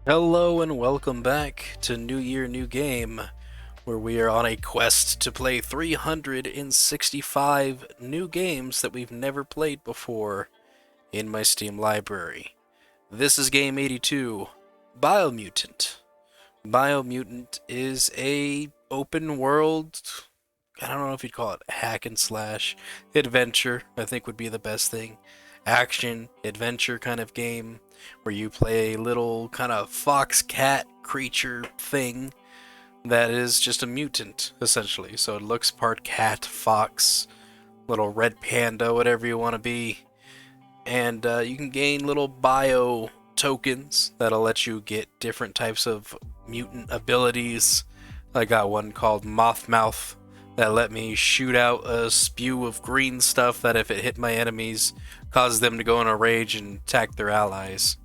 Hello and welcome back to New Year, New Game, where we are on a quest to play 365 new games that we've never played before in my Steam library. This is game 82, Biomutant. Biomutant is a open world, I don't know if you'd call it hack and slash, adventure, I think would be the best thing. Action, adventure kind of game where you play a little kind of fox cat creature thing that is just a mutant, essentially. So it looks part cat, fox, little red panda, whatever you want to be. And you can gain little bio tokens that'll let you get different types of mutant abilities. I got one called Moth Mouth that let me shoot out a spew of green stuff that if it hit my enemies causes them to go in a rage and attack their allies.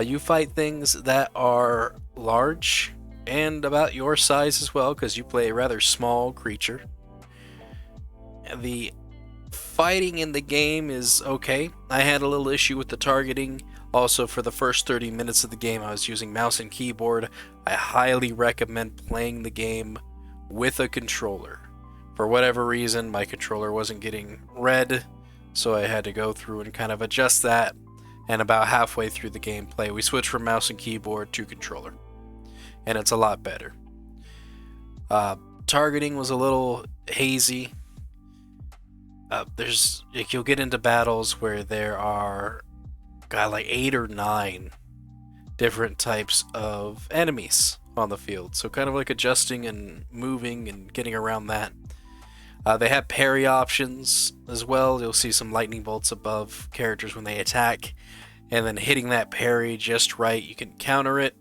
You fight things that are large and about your size as well, because you play a rather small creature. The fighting in the game is okay. I had a little issue with the targeting. Also, for the first 30 minutes of the game, I was using mouse and keyboard. I highly recommend playing the game with a controller. For whatever reason, my controller wasn't getting red, so I had to go through and kind of adjust that. And about halfway through the gameplay, we switched from mouse and keyboard to controller. And it's a lot better. Targeting was a little hazy. You'll get into battles where there are, like 8 or 9 different types of enemies on the field. So kind of like adjusting and moving and getting around that. They have parry options as well. You'll see some lightning bolts above characters when they attack. And then hitting that parry just right, you can counter it.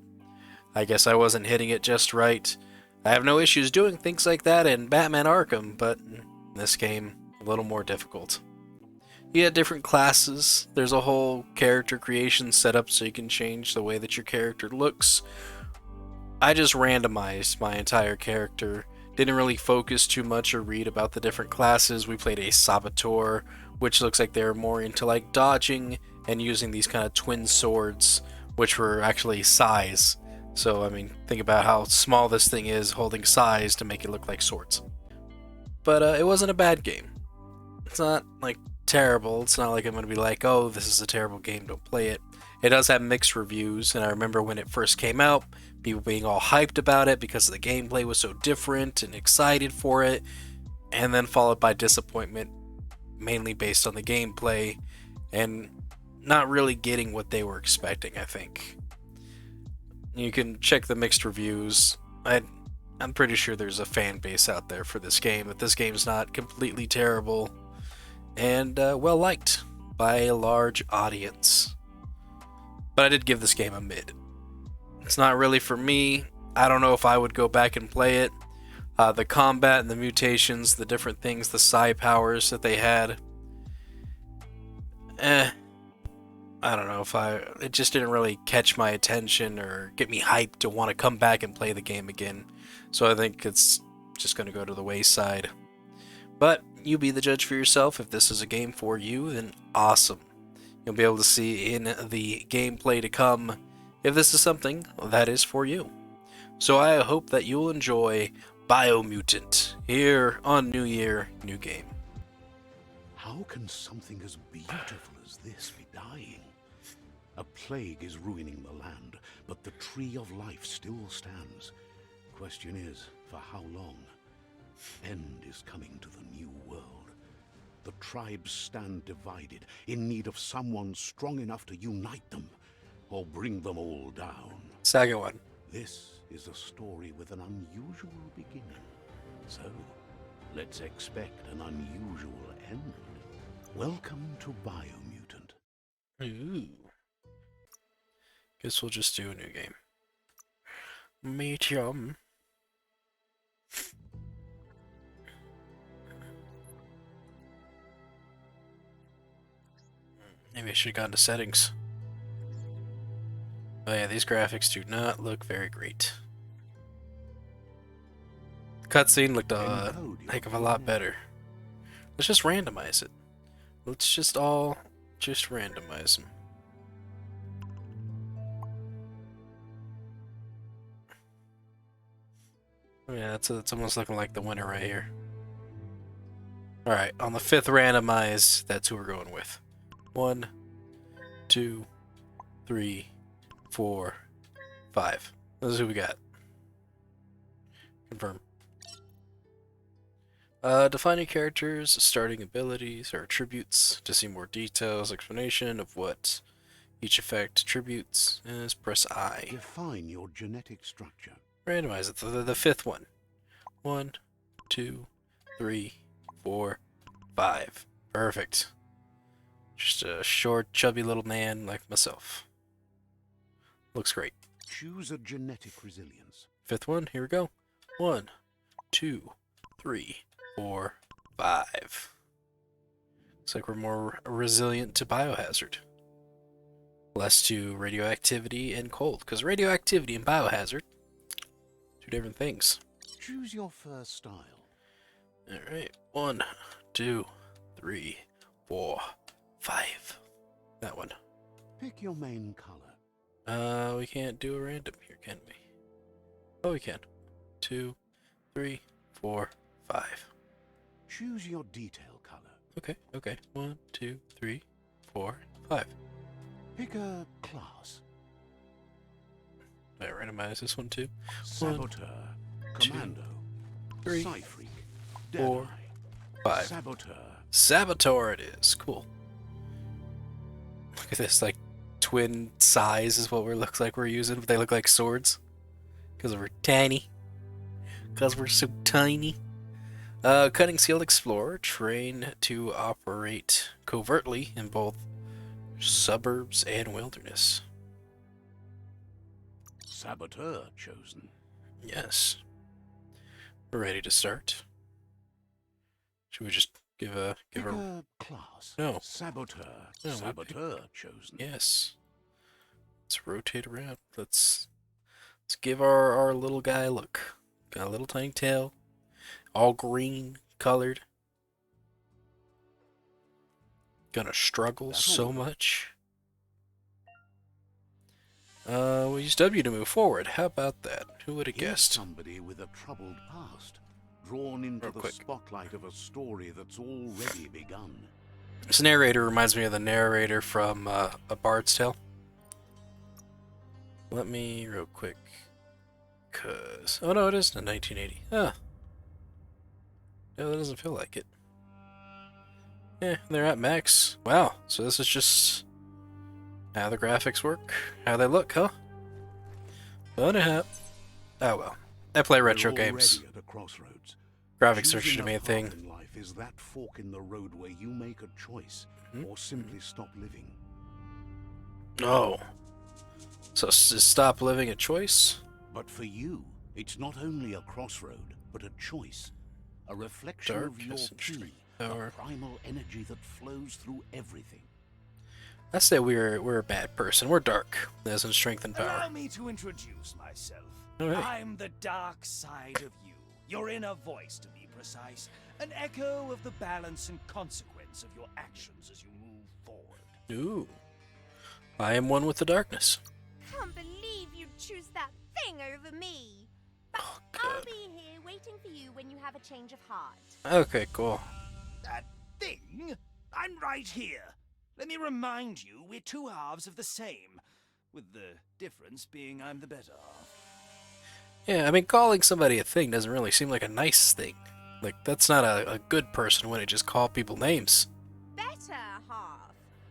I guess I wasn't hitting it just right. I have no issues doing things like that in Batman Arkham, but in this game, a little more difficult. You get different classes. There's a whole character creation setup so you can change the way that your character looks. I just randomized my entire character. Didn't really focus too much or read about the different classes. We played a Saboteur, which looks like they're more into like dodging and using these kind of twin swords, which were actually size. So, I mean, think about how small this thing is holding size to make it look like swords. But it wasn't a bad game. It's not like terrible. It's not like I'm going to be like, oh, this is a terrible game, don't play it. It does have mixed reviews, and I remember when it first came out, people being all hyped about it because the gameplay was so different and excited for it, and then followed by disappointment, mainly based on the gameplay, and not really getting what they were expecting, I think. You can check the mixed reviews. I'm pretty sure there's a fan base out there for this game, but this game's not completely terrible and well liked by a large audience. But I did give this game a mid. It's not really for me. I don't know if I would go back and play it. The combat and the mutations, the different things, the psi powers that they had. I don't know if it just didn't really catch my attention or get me hyped to want to come back and play the game again. So I think it's just going to go to the wayside. But you be the judge for yourself. If this is a game for you, then awesome. You'll be able to see in the gameplay to come if this is something that is for you. So I hope that you'll enjoy Biomutant here on New Year, New Game. How can something as beautiful as this be dying? A plague is ruining the land, but the tree of life still stands. Question is, for how long? End is coming to the new world. The tribes stand divided, in need of someone strong enough to unite them, or bring them all down. Second one. This is a story with an unusual beginning. So, let's expect an unusual end. Welcome to Biomutant. Ooh. Guess we'll just do a new game. Medium. Maybe I should have gone to settings. Oh yeah, these graphics do not look very great. The cutscene looked a heck of a lot better. Let's just randomize it. Let's just randomize them. Yeah, it's almost looking like the winner right here. Alright, on the 5th randomize, that's who we're going with. 1, 2, 3, 4, 5. This is who we got. Confirm. Define your characters, starting abilities, or attributes. To see more details, explanation of what each effect attributes is, press I. Define your genetic structure. Randomize it to the 5th one. 1, 2, 3, 4, 5. Perfect. Just a short, chubby little man like myself. Looks great. Choose a genetic resilience. 5th one, here we go. 1, 2, 3, 4, 5. Looks like we're more resilient to biohazard. Less to radioactivity and cold, because radioactivity and biohazard, 2 different things. Choose your first style. Alright, 1, 2, 3, 4, 5. That one. Pick your main color. We can't do a random here, can we? Oh, we can. 2, 3, 4, 5. Choose your detail color. Okay. 1, 2, 3, 4, 5. Pick a class. I randomize this one too. Saboteur, 2, Commando, 3, Psy-Freak, 4, Deadeye, 5. Saboteur. Saboteur it is. Cool. Look at this, like, twin size is what we looks like we're using, but they look like swords. Because we're tiny. Because we're so tiny. Cutting Skilled Explorer, trained to operate covertly in both suburbs and wilderness. Saboteur chosen. Yes. We're ready to start. Should we just give a class? No. Saboteur. No, Saboteur chosen. Yes. Let's rotate around. Let's give our little guy a look. Got a little tiny tail. All green colored. Gonna struggle so much. We'll use W to move forward. How about that? Who would have guessed? Somebody with a troubled past, drawn into the spotlight of a story that's already begun. This narrator reminds me of the narrator from A Bard's Tale. Let me real quick, cause oh no, it is in 1980. Huh. No, that doesn't feel like it. Yeah, they're at max. Wow. So this is just how the graphics work, how they look, huh? Oh well. I play retro games. At a crossroads. Graphics are the main thing. In life is that fork in the road where you make a choice, or simply stop living. Oh. So stop living a choice? But for you, it's not only a crossroad, but a choice. A reflection of your key, the primal energy that flows through everything. I say we're a bad person. We're dark, as in strength and power. Allow me to introduce myself. All right. I'm the dark side of you. Your inner voice, to be precise. An echo of the balance and consequence of your actions as you move forward. Ooh. I am one with the darkness. Can't believe you'd choose that thing over me. But I'll be here waiting for you when you have a change of heart. Okay, cool. That thing? I'm right here. Let me remind you, we're two halves of the same, with the difference being I'm the better half. Yeah, I mean, calling somebody a thing doesn't really seem like a nice thing. Like, that's not a good person when it just call people names. Better half.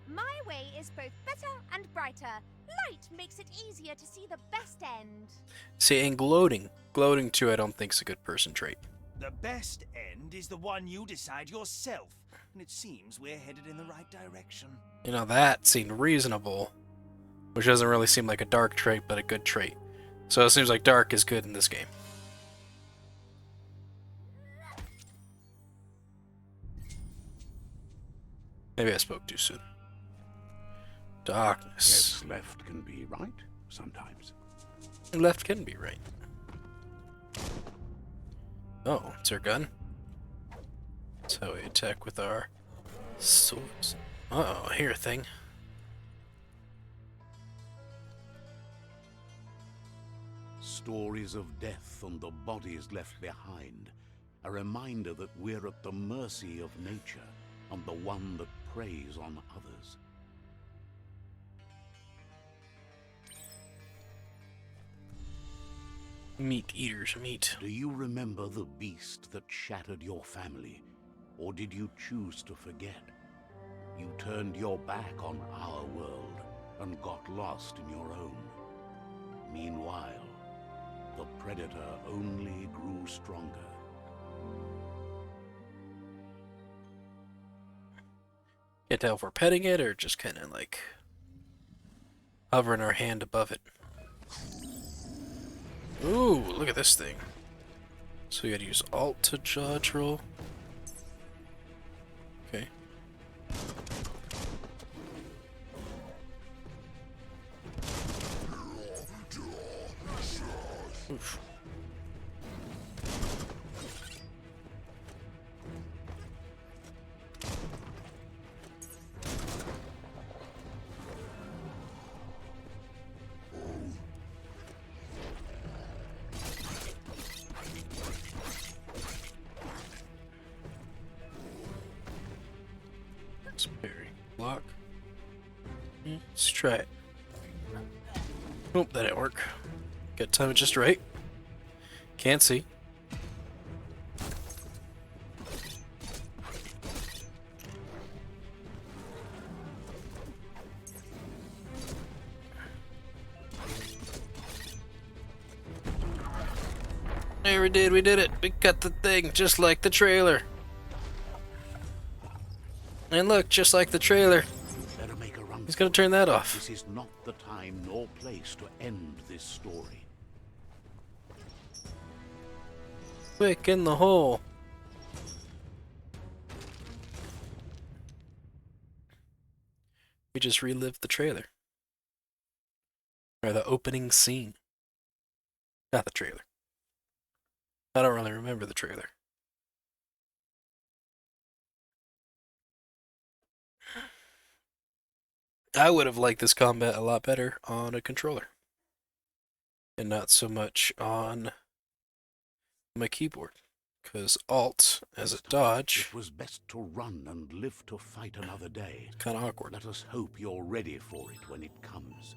My way is both better and brighter. Light makes it easier to see the best end. See, and gloating. Gloating, too, I don't think is a good person trait. The best end is the one you decide yourself, and it seems we're headed in the right direction. You know, that seemed reasonable, which doesn't really seem like a dark trait, but a good trait. So it seems like dark is good in this game. Maybe I spoke too soon. Darkness. Yes, left can be right sometimes. Left can be right. Oh, it's our gun. That's how we attack with our swords. Uh-oh, I hear a thing. Stories of death and the bodies left behind. A reminder that we're at the mercy of nature and the one that preys on others. Meat eaters, meat. Do you remember the beast that shattered your family? Or did you choose to forget? You turned your back on our world and got lost in your own. Meanwhile, the predator only grew stronger. Can't tell if we're petting it or just kind of like hovering our hand above it. Ooh, look at this thing. So we gotta use Alt to dodge roll. Okay. Oof. Parry. Block. Let's try it. Nope, that didn't work. Got time it just right. Can't see. There we did it. We cut the thing just like the trailer. And look, just like the trailer. Better make a run. He's gonna turn that off. This is not the time nor place to end this story. Quick, in the hole. We just relived the trailer. Or the opening scene. Not the trailer. I don't really remember the trailer. I would have liked this combat a lot better on a controller. And not so much on my keyboard. Because Alt, as a dodge, It was best to run and live to fight another day. kind of awkward. Let us hope you're ready for it when it comes.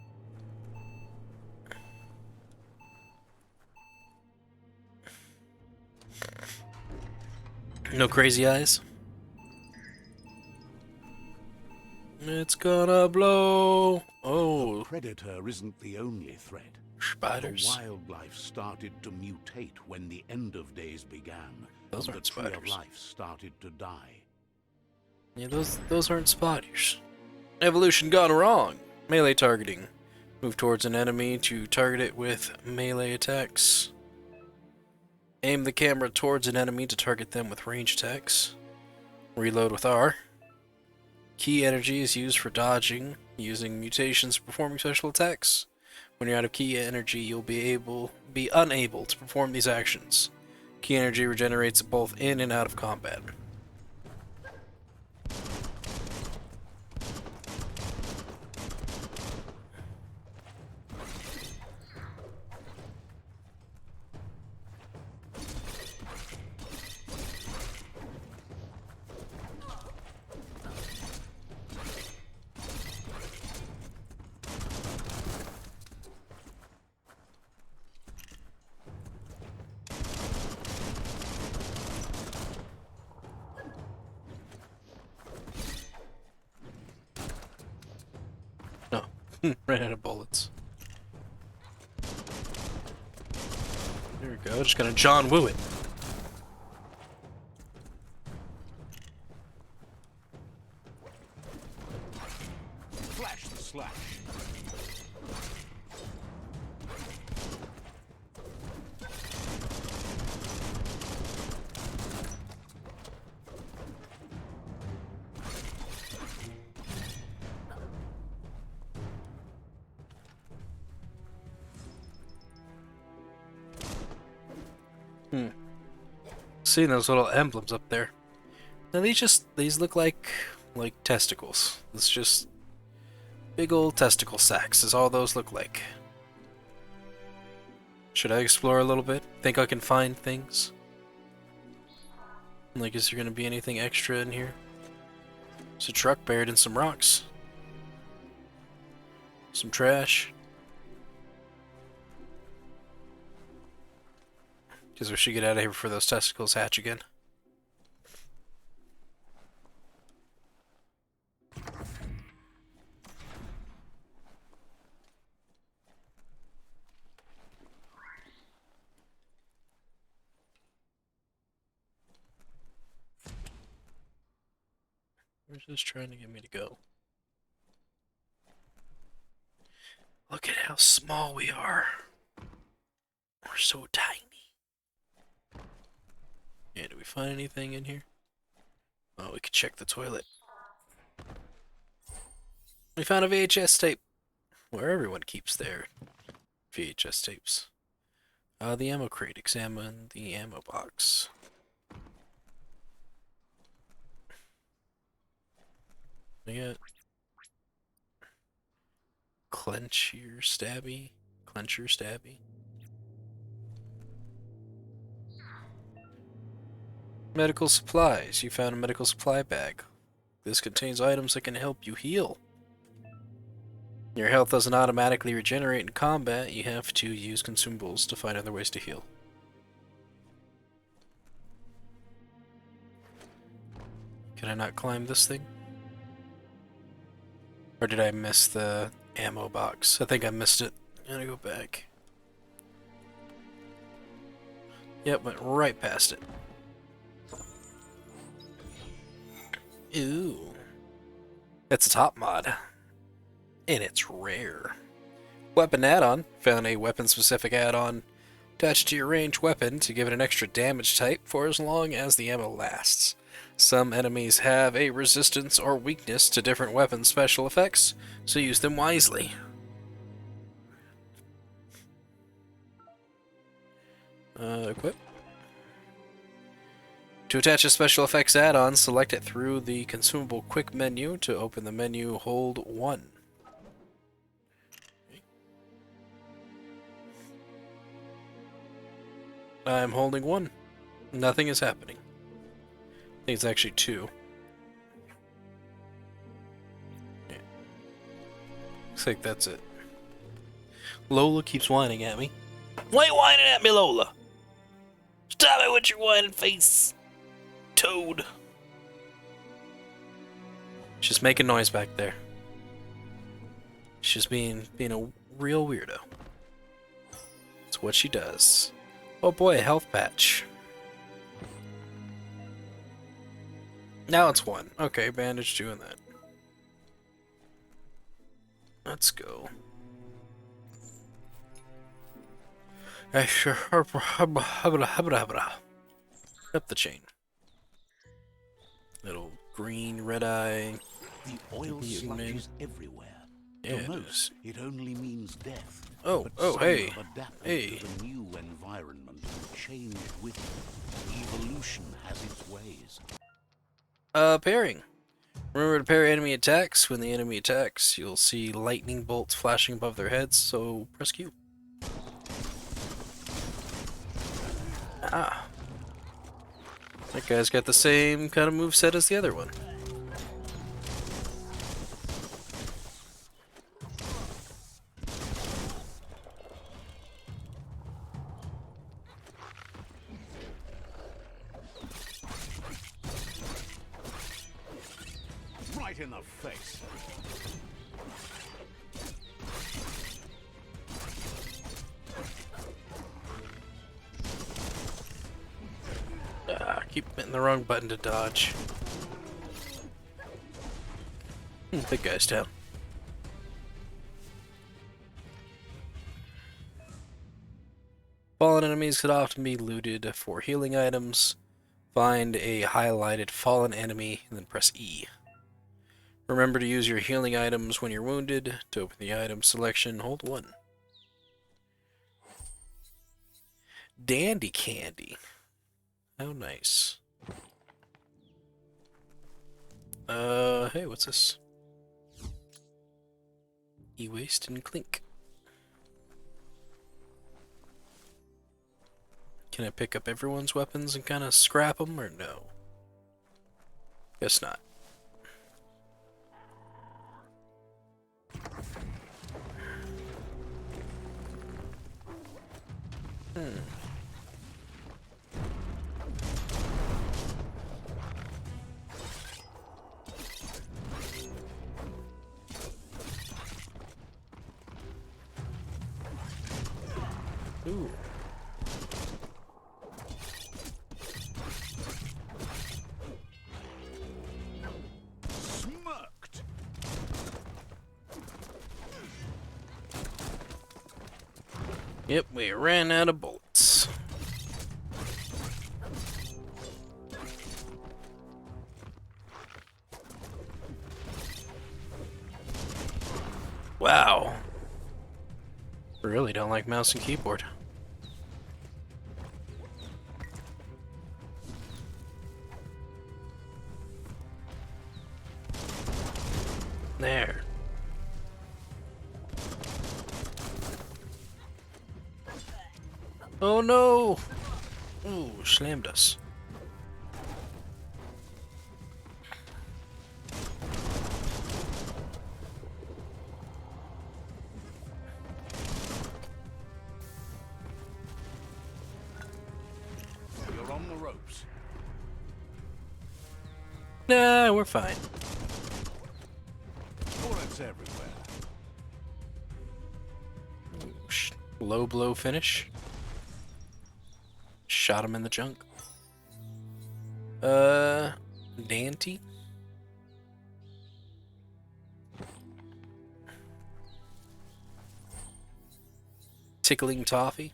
No crazy eyes. It's gonna blow. Oh, The predator isn't the only threat. spiders. The wildlife started to mutate when the end of days began. Those and aren't the tree of spiders. life started to die. Yeah, those aren't spiders. Evolution gone wrong. Melee targeting. Move towards an enemy to target it with melee attacks. Aim the camera towards an enemy to target them with range attacks. Reload with R. Key energy is used for dodging, using mutations performing special attacks. When you're out of key energy, you'll be unable to perform these actions. Key energy regenerates both in and out of combat. No, ran out of bullets. There we go, just gonna John Woo it. Flash the slash. Seeing those little emblems up there. Now these look like testicles. It's just big old testicle sacks is all those look like. Should I explore a little bit? Think I can find things? Like, is there gonna be anything extra in here? There's a truck buried in some rocks. Some trash. Guess we should get out of here before those testicles hatch again. Where's this trying to get me to go? Look at how small we are. We're so tiny. Yeah, did we find anything in here? Oh, we could check the toilet. We found a VHS tape. Where everyone keeps their VHS tapes. The ammo crate. Examine the ammo box. We got Clencher Stabby. Medical supplies. You found a medical supply bag. This contains items that can help you heal. Your health doesn't automatically regenerate in combat. You have to use consumables to find other ways to heal. Can I not climb this thing? Or did I miss the ammo box? I think I missed it. I'm gonna go back. Yep, went right past it. Ooh. It's a top mod. And it's rare. Weapon add-on. Found a weapon-specific add-on attached to your ranged weapon to give it an extra damage type for as long as the ammo lasts. Some enemies have a resistance or weakness to different weapon special effects, so use them wisely. Equip. To attach a special effects add-on, select it through the consumable quick menu. To open the menu, hold 1. I'm holding 1. Nothing is happening. I think it's actually 2. Yeah. Looks like that's it. Lola keeps whining at me. Why you whining at me, Lola? Stop it with your whining face, Toad. She's making noise back there. She's being a real weirdo. It's what she does. Oh boy, a health patch. Now it's 1. Okay, bandage doing that. Let's go. Up the chain. Little green red eye. The oil sludges everywhere. Yeah, To it most, is. it only means death. Oh, But oh, some hey. have adapted Hey. to the new environment and changed with it. Evolution has its ways. Parrying. Remember to parry enemy attacks. When the enemy attacks, you'll see lightning bolts flashing above their heads, so press Q. Ah. That guy's got the same kind of moveset as the other one. Right in the face. Ah, keep hitting the wrong button to dodge. Big guy's down. Fallen enemies could often be looted for healing items. Find a highlighted fallen enemy and then press E. Remember to use your healing items when you're wounded. To open the item selection, hold 1. Dandy candy. How nice. Hey, what's this? E-waste and clink. Can I pick up everyone's weapons and kind of scrap them, or no? Guess not. Ooh. Smirked. Yep, we ran out of bullets. Wow. Really don't like mouse and keyboard. There. Oh no! Ooh, slammed us. You're on the ropes. Nah, we're fine. Bullets everywhere. Low blow finish. Shot him in the junk. Dante? Tickling toffee?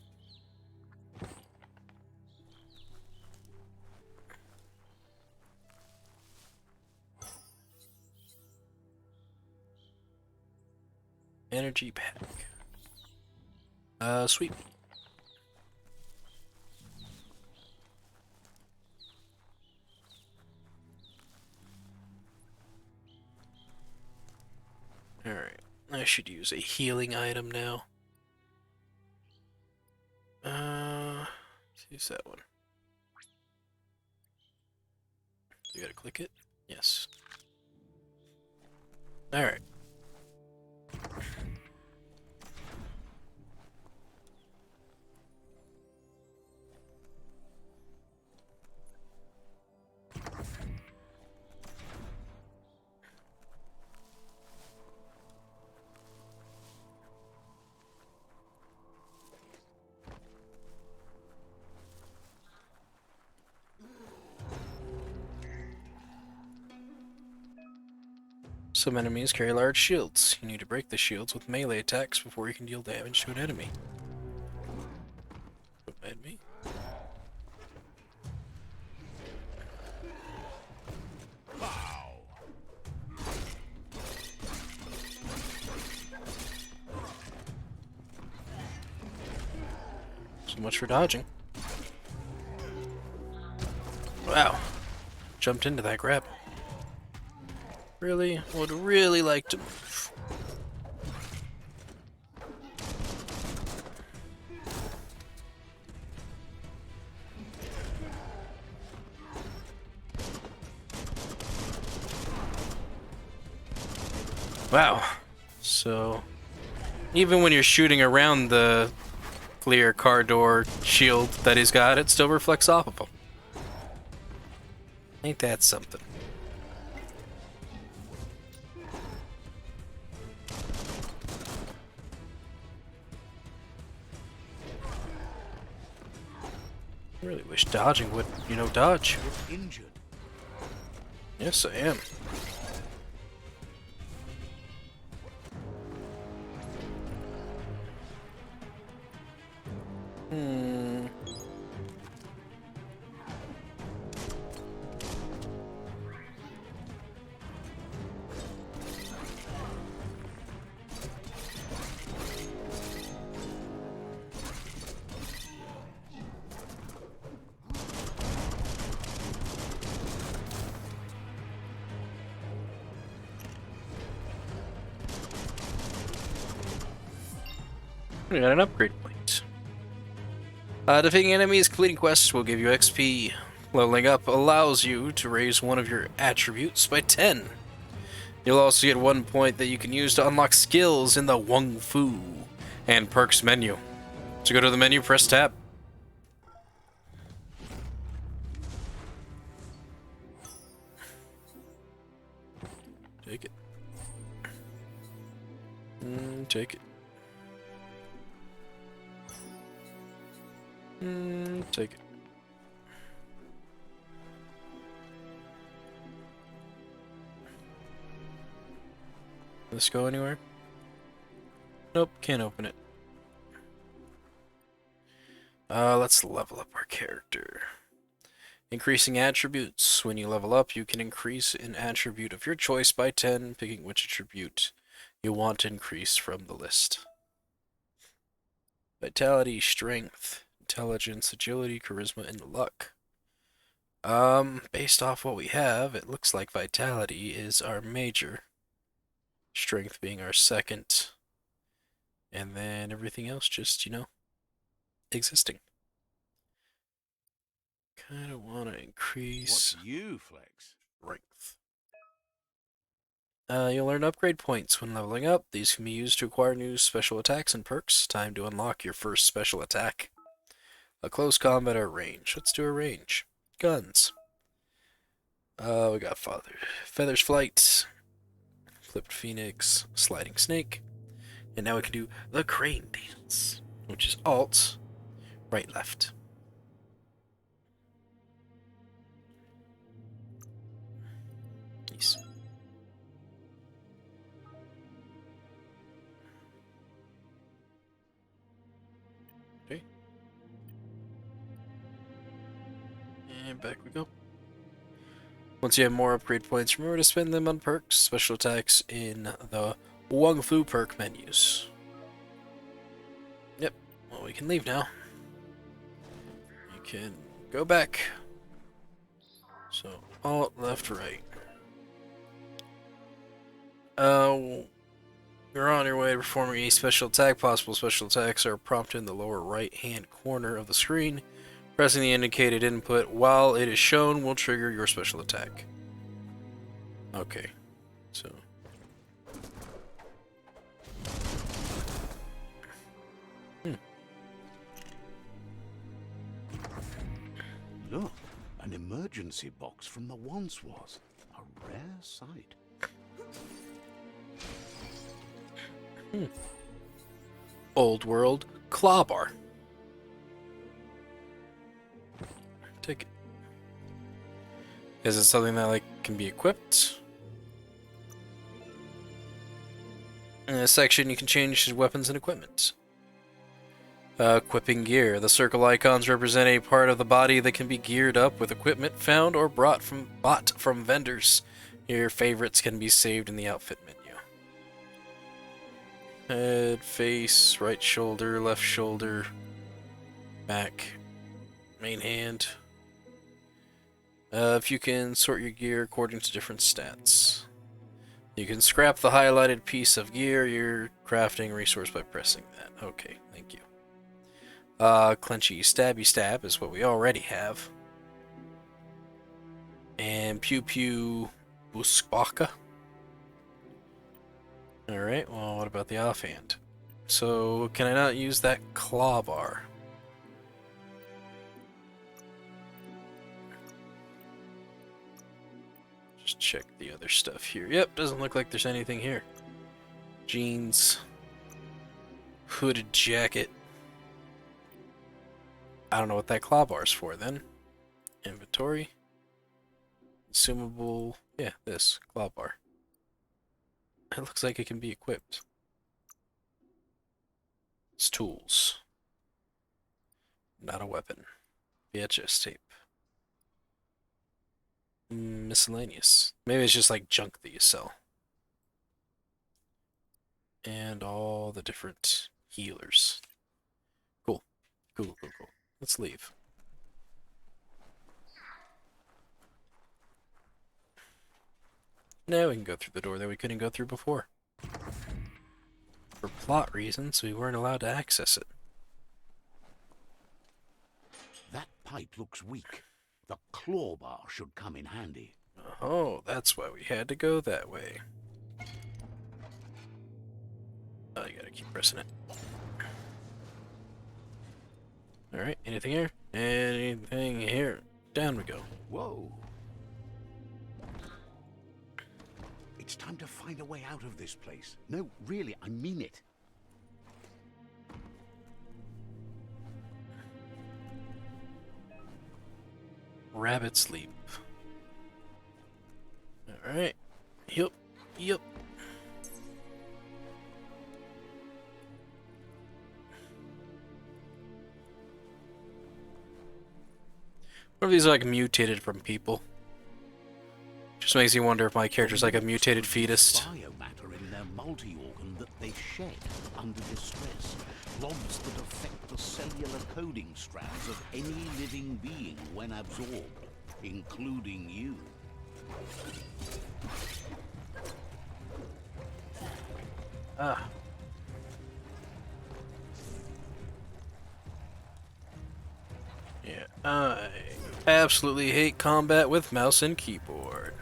Energy pack. Sweet. Alright, I should use a healing item now. Let's use that one. You gotta click it? Yes. Alright. Some enemies carry large shields. You need to break the shields with melee attacks before you can deal damage to an enemy. Don't mind me. Pow! So much for dodging. Wow. Jumped into that grab. Really? Would really like to move. Wow. So, even when you're shooting around the clear car door shield that he's got, it still reflects off of him. Ain't that something? I really wish dodging would, dodge. You're injured. Yes, I am. Hmm. We got an upgrade point. Defeating enemies, completing quests will give you XP. Leveling up allows you to raise one of your attributes by 10. You'll also get 1 point that you can use to unlock skills in the Wung Fu and perks menu. To go to the menu, press tab. Take it. Take it. Take it. This go anywhere? Nope, can't open it. Let's level up our character. Increasing attributes. When you level up, you can increase an attribute of your choice by 10, picking which attribute you want to increase from the list. Vitality, strength, intelligence, agility, charisma, and luck. Based off what we have, it looks like vitality is our major. Strength being our second. And then everything else just, existing. Kind of want to increase What's you, Flex? strength. You'll earn upgrade points when leveling up. These can be used to acquire new special attacks and perks. Time to unlock your first special attack. A close combat or range. Let's do a range. Guns. We got Feathers Flight, Flipped Phoenix, Sliding Snake, and now we can do the Crane Dance, which is Alt, right, left. Nice. Okay. And back we go. Once you have more upgrade points, remember to spend them on perks, special attacks in the Wung Fu perk menus. Yep, well, we can leave now. You can go back. So, alt, left, right. You're on your way to performing a special attack. Possible special attacks are prompted in the lower right-hand corner of the screen. Pressing the indicated input while it is shown will trigger your special attack. Okay, so... Look, an emergency box from the once was. A rare sight. Old World Clawbar. Take it. Is it something that can be equipped? In this section, you can change weapons and equipment. Equipping gear. The circle icons represent a part of the body that can be geared up with equipment found or bought from vendors. Your favorites can be saved in the outfit menu. Head, face, right shoulder, left shoulder, back, main hand. If you can sort your gear according to different stats. You can scrap the highlighted piece of gear you're crafting resource by pressing that. Okay, thank you. Clenchy Stabby Stab is what we already have. And Pew Pew Busquaka. Alright, well, what about the offhand? So, can I not use that claw bar? Just check the other stuff here. Yep, doesn't look like there's anything here. Jeans. Hooded jacket. I don't know what that claw bar is for then. Inventory. Consumable. Yeah, this claw bar. It looks like it can be equipped. It's tools. Not a weapon. VHS tape. Miscellaneous. Maybe it's just like junk that you sell. And all the different healers. Cool. Cool. Let's leave. Now we can go through the door that we couldn't go through before. For plot reasons, we weren't allowed to access it. pipe looks weak. The claw bar should come in handy. Oh, that's why we had to go that way. Oh, you gotta keep pressing it. Alright, anything here? Anything here? Down we go. Whoa. It's time to find a way out of this place. No, really, I mean it. Rabbit's Leap. Alright. Yep. Yep. What if these are like mutated from people? Just makes you wonder if my character's like a mutated fetus. Biomatter in their multi-organ that they shed under distress. Blobs that affect the cellular coding strands of any living being when absorbed, including you. Ah. Yeah, I absolutely hate combat with mouse and keyboard.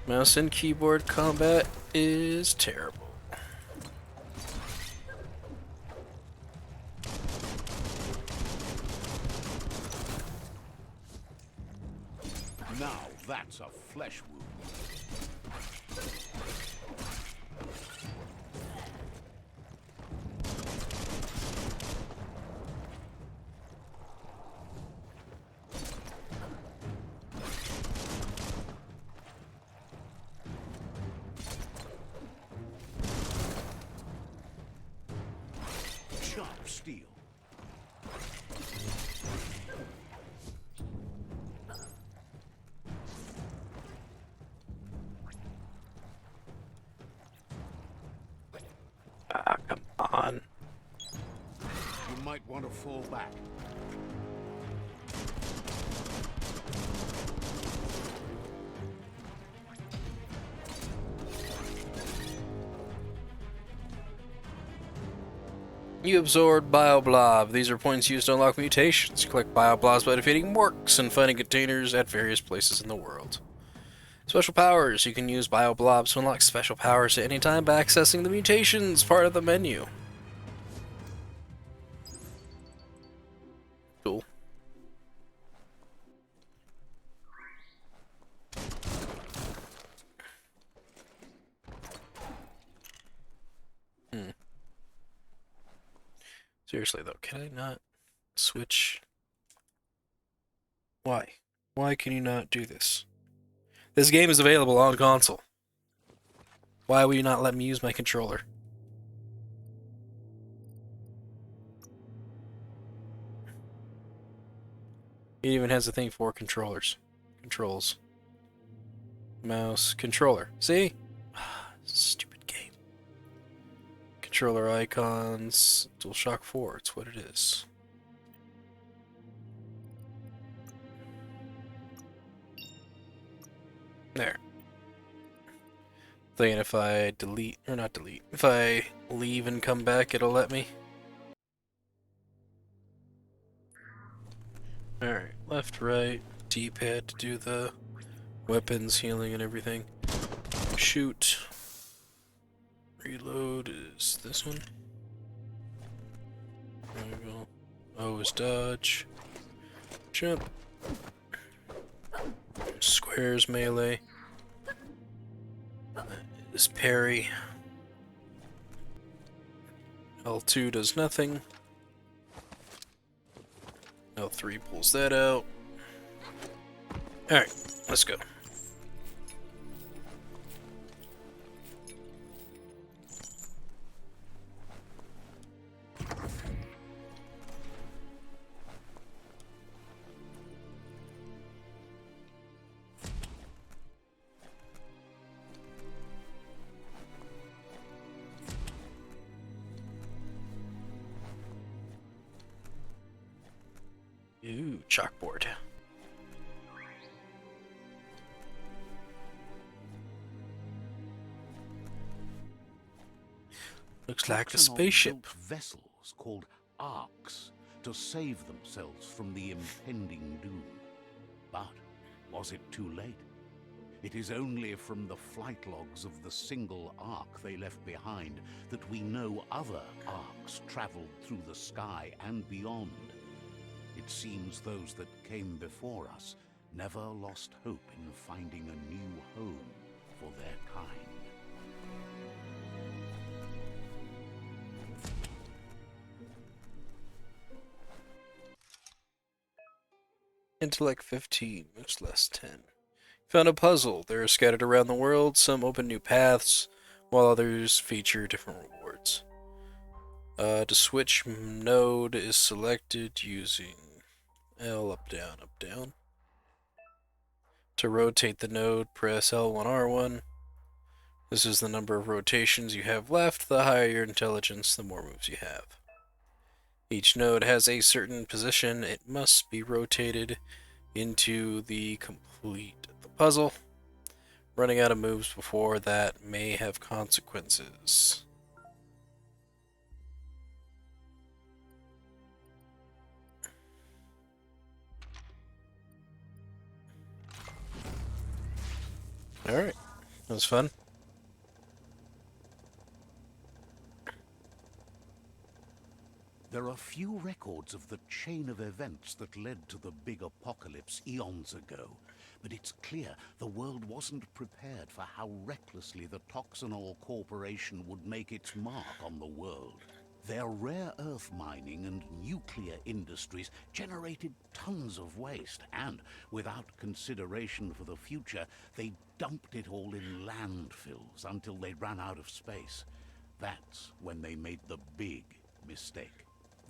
Mouse and keyboard combat is terrible. Now that's a flesh wound. Sharp steel. Ah, come on. You might want to fall back. You absorbed Bioblob. These are points used to unlock mutations. Collect Bioblobs by defeating Morks and finding containers at various places in the world. Special powers. You can use Bioblobs to unlock special powers at any time by accessing the mutations part of the menu. Cool. Seriously though, can I not switch? Why? Why can you not do this? This game is available on console. Why will you not let me use my controller? It even has a thing for controllers. Controls. Mouse. Controller. See? Stupid game. Controller icons. DualShock 4. It's what it is. There. Thinking if I delete, or not delete, if I leave and come back, it'll let me. Alright, left, right, D-pad to do the weapons, healing, and everything. Shoot. Reload is this one. There we go. O is dodge. Jump. Squares melee. Is parry. L2 does nothing. L3 pulls that out. Alright, let's go. Ooh, chalkboard. Looks like a Proxenon spaceship. built vessels called arcs to save themselves from the impending doom. But was it too late? It is only from the flight logs of the single ark they left behind that we know other arks traveled through the sky and beyond. It seems those that came before us never lost hope in finding a new home for their kind. Intellect 15, much less 10. Found a puzzle. They are scattered around the world. Some open new paths, while others feature different rewards. To switch node is selected using L, up, down, up, down. To rotate the node, press L1, R1. This is the number of rotations you have left. The higher your intelligence, the more moves you have. Each node has a certain position. It must be rotated into the complete the puzzle. Running out of moves before that may have consequences. Alright, that was fun. There are few records of the chain of events that led to the big apocalypse eons ago, but it's clear the world wasn't prepared for how recklessly the Toxanol Corporation would make its mark on the world. Their rare earth mining and nuclear industries generated tons of waste, and without consideration for the future, they dumped it all in landfills until they ran out of space. That's when they made the big mistake.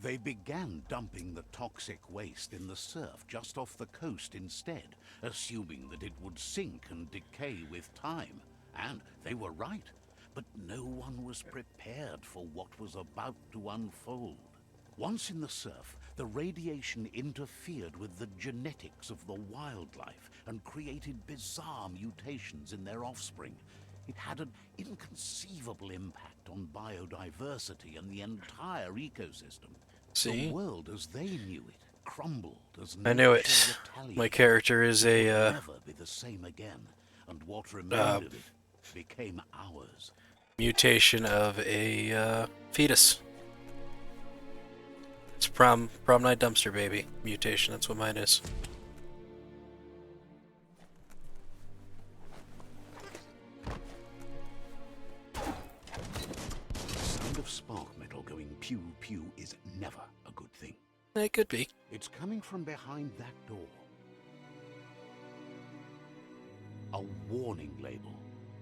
They began dumping the toxic waste in the surf just off the coast instead, assuming that it would sink and decay with time. And they were right. But no one was prepared for what was about to unfold. Once in the surf, the radiation interfered with the genetics of the wildlife and created bizarre mutations in their offspring. It had an inconceivable impact on biodiversity and the entire ecosystem. See? The world as they knew it crumbled as I knew it. nature retaliated. My character is It a would never be the same again, and what remained of it became ours. mutation of a fetus. It's prom night dumpster baby mutation. That's what mine is. The sound of spark metal going pew pew is never a good thing. It could be. It's coming from behind that door. A warning label.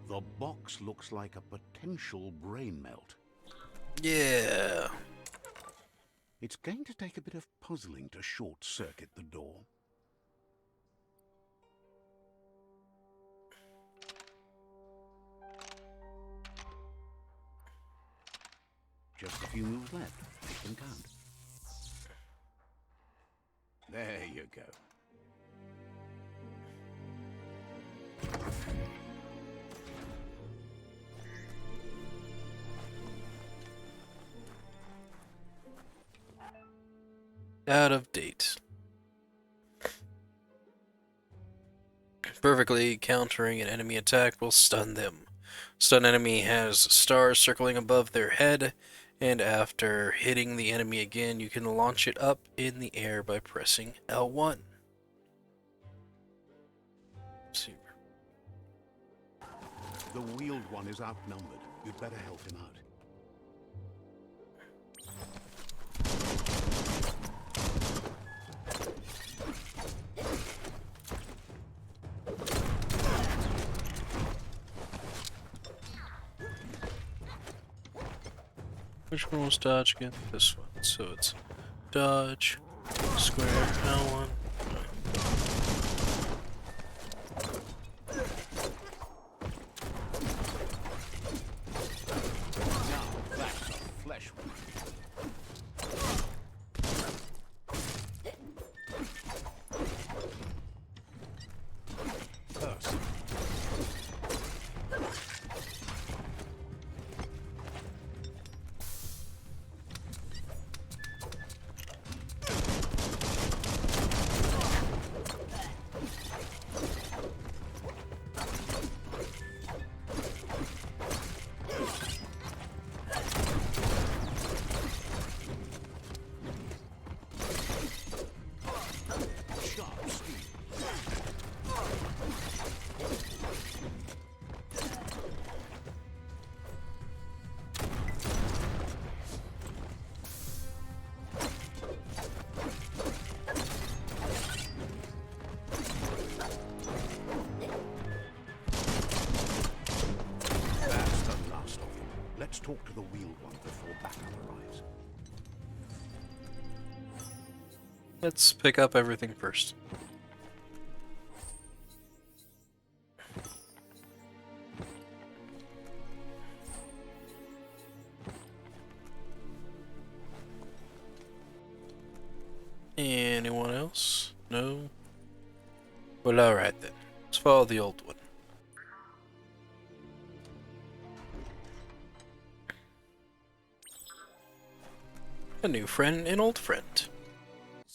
The box looks like a potential brain melt. Yeah. It's going to take a bit of puzzling to short-circuit the door. Just a few moves left. Make them count. There you go. Out of date. Perfectly countering an enemy attack will stun them. Stun enemy has stars circling above their head, and after hitting the enemy again, you can launch it up in the air by pressing L1. See. The wheeled one is outnumbered. You'd better help him out. Which one was dodge again? This one. So it's dodge, square, L1. Now that's a flesh wound. Curse. talk to the wheeled one before backup arrives. Let's pick up everything first. Anyone else? No? Well, alright then. Let's follow the old one. A new friend, an old friend.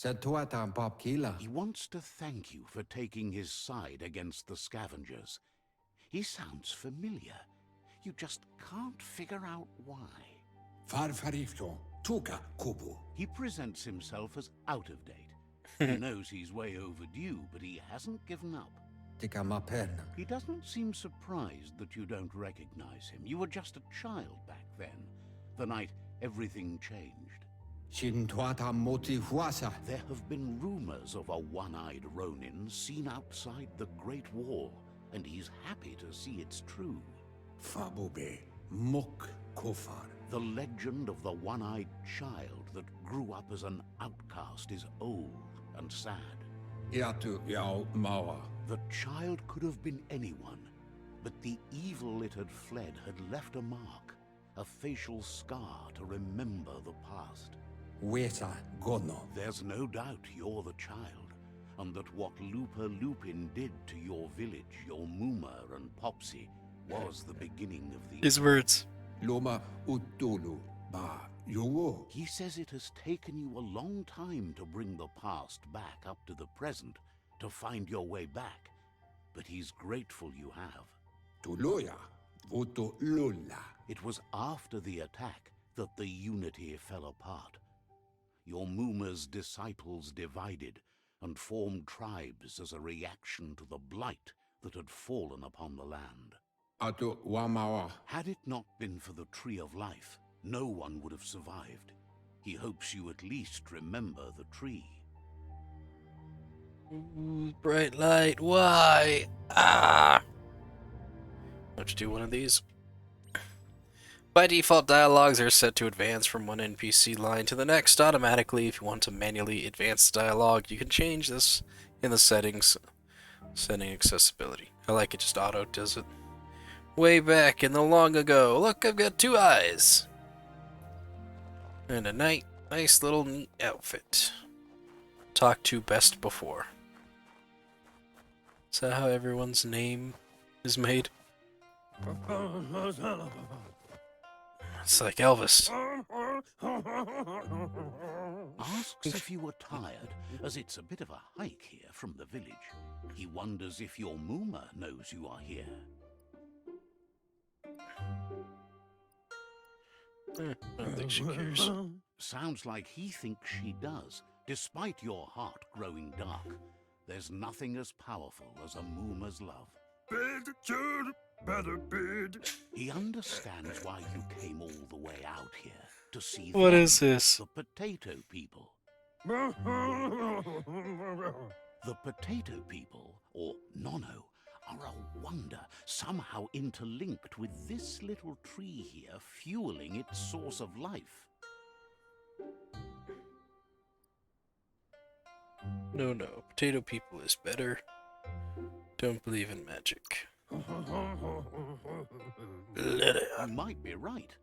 He wants to thank you for taking his side against the scavengers. He sounds familiar. You just can't figure out why. He presents himself as out of date. He knows he's way overdue, but he hasn't given up. He doesn't seem surprised that you don't recognize him. You were just a child back then, the night everything changed. There have been rumors of a one-eyed Ronin seen outside the Great Wall, and he's happy to see it's true. The legend of the one-eyed child that grew up as an outcast is old and sad. The child could have been anyone, but the evil it had fled had left a mark, a facial scar to remember the past. There's no doubt you're the child, and that what Lupa Lupin did to your village, your Muma and Popsy, was the beginning of the... His words. He says it has taken you a long time to bring the past back up to the present, to find your way back, but he's grateful you have. It was after the attack that the unity fell apart. Your Muma's disciples divided and formed tribes as a reaction to the blight that had fallen upon the land. Had it not been for the Tree of Life, no one would have survived. He hopes you at least remember the tree. Ooh, bright light, why? Ah! Let's do one of these. By default, dialogues are set to advance from one NPC line to the next automatically. If you want to manually advance the dialogue, you can change this in the settings, setting accessibility. I like it, just auto does it. Way back in the long ago, look, I've got 2 eyes. And a nice little neat outfit. Talk to best before. Is that how everyone's name is made? It's like Elvis. Asks if you were tired, as it's a bit of a hike here from the village. He wonders if your Muma knows you are here. I don't think she cares. Sounds like he thinks she does, despite your heart growing dark. There's nothing as powerful as a Muma's love. He understands why you came all the way out here, to see What them, is this? the potato people. The potato people, or Nono, are a wonder, somehow interlinked with this little tree here, fueling its source of life. No, potato people is better. Don't believe in magic. You might be right.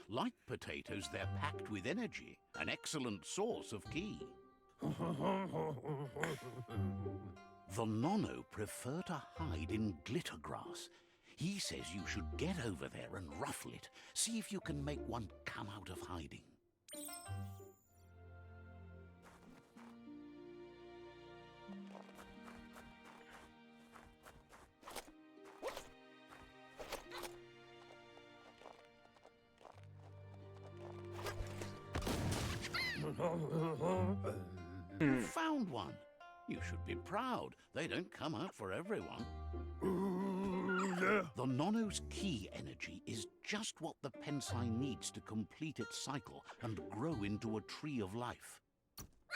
Like potatoes, they're packed with energy, an excellent source of ki. The Nono prefer to hide in glitter grass. He says you should get over there and ruffle it. See if you can make one come out of hiding. Found one. You should be proud. They don't come out for everyone. The Nono's ki energy is just what the Pensai needs to complete its cycle and grow into a tree of life.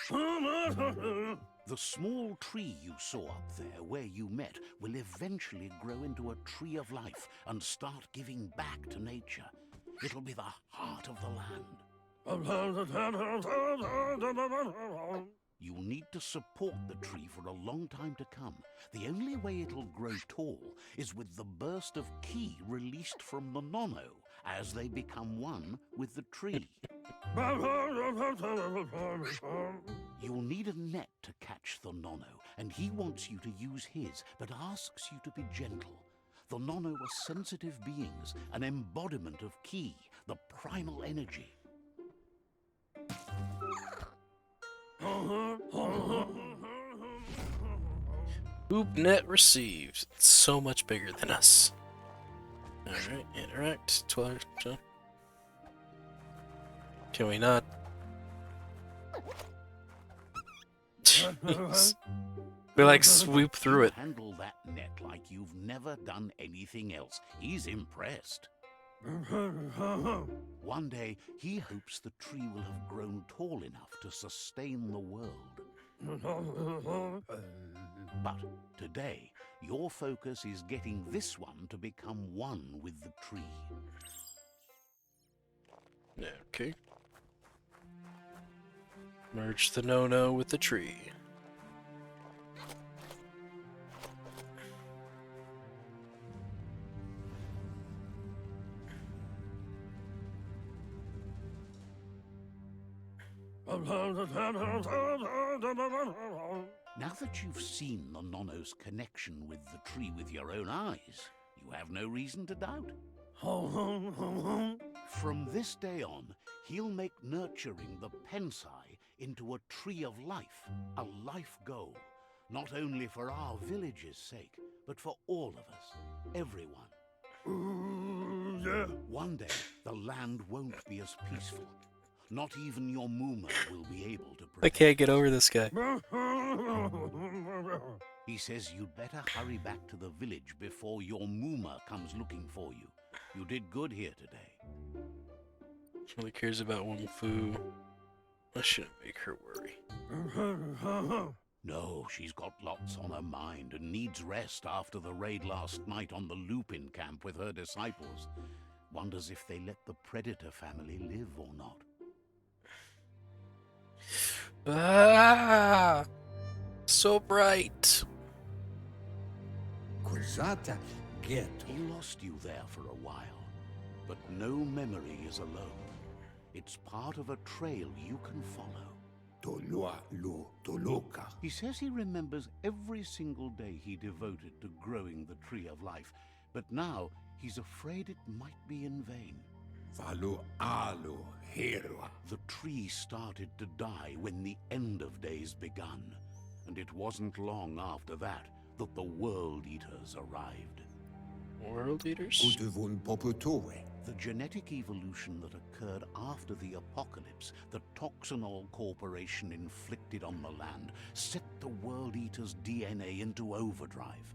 The small tree you saw up there where you met will eventually grow into a tree of life and start giving back to nature. It'll be the heart of the land. You'll need to support the tree for a long time to come. The only way it'll grow tall is with the burst of ki released from the nono as they become one with the tree. You'll need a net to catch the nono, and he wants you to use his, but asks you to be gentle. The nono are sensitive beings, an embodiment of ki, the primal energy. Net received. It's so much bigger than us. Alright, interact. 12. Can we not? Jeez. We like swoop through it. Handle that net like you've never done anything else. He's impressed. One day, he hopes the tree will have grown tall enough to sustain the world. But today, your focus is getting this one to become one with the tree. Okay. Merge the no-no with the tree. Now that you've seen the nono's connection with the tree with your own eyes, you have no reason to doubt. From this day on, he'll make nurturing the pensai into a tree of life, a life goal, not only for our village's sake, but for all of us, everyone. One day, the land won't be as peaceful. Not even your Muma will be able to protect. I can't get over this guy. He says you'd better hurry back to the village before your Muma comes looking for you. You did good here today. He only cares about Wong Fu. I shouldn't make her worry. No, she's got lots on her mind and needs rest after the raid last night on the Lupin camp with her disciples. Wonders if they let the Predator family live or not. Ah! So bright. He lost you there for a while, but no memory is alone. It's part of a trail you can follow. He says he remembers every single day he devoted to growing the Tree of Life, but now he's afraid it might be in vain. The tree started to die when the end of days begun, and it wasn't long after that that the World Eaters arrived. World Eaters? The genetic evolution that occurred after the apocalypse the Toxinol Corporation inflicted on the land set the World Eaters' DNA into overdrive.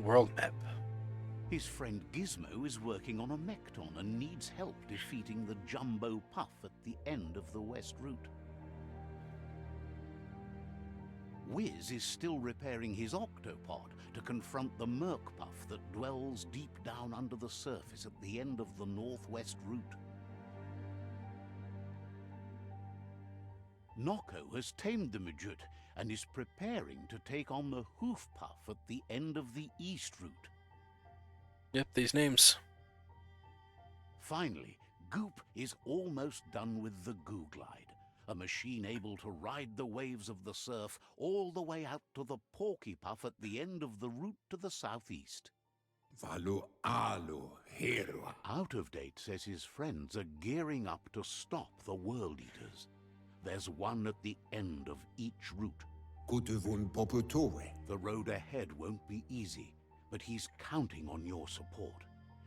World map. His friend Gizmo is working on a Mekton and needs help defeating the Jumbo Puff at the end of the West Route. Wiz is still repairing his octopod to confront the Merc Puff that dwells deep down under the surface at the end of the Northwest Route. Noko has tamed the Midget and is preparing to take on the Hoof Puff at the end of the East Route. Yep, these names. Finally, Goop is almost done with the Goo Glide, a machine able to ride the waves of the surf all the way out to the Porky Puff at the end of the route to the southeast. Out of Date says his friends are gearing up to stop the World Eaters. There's one at the end of each route. The road ahead won't be easy, but he's counting on your support.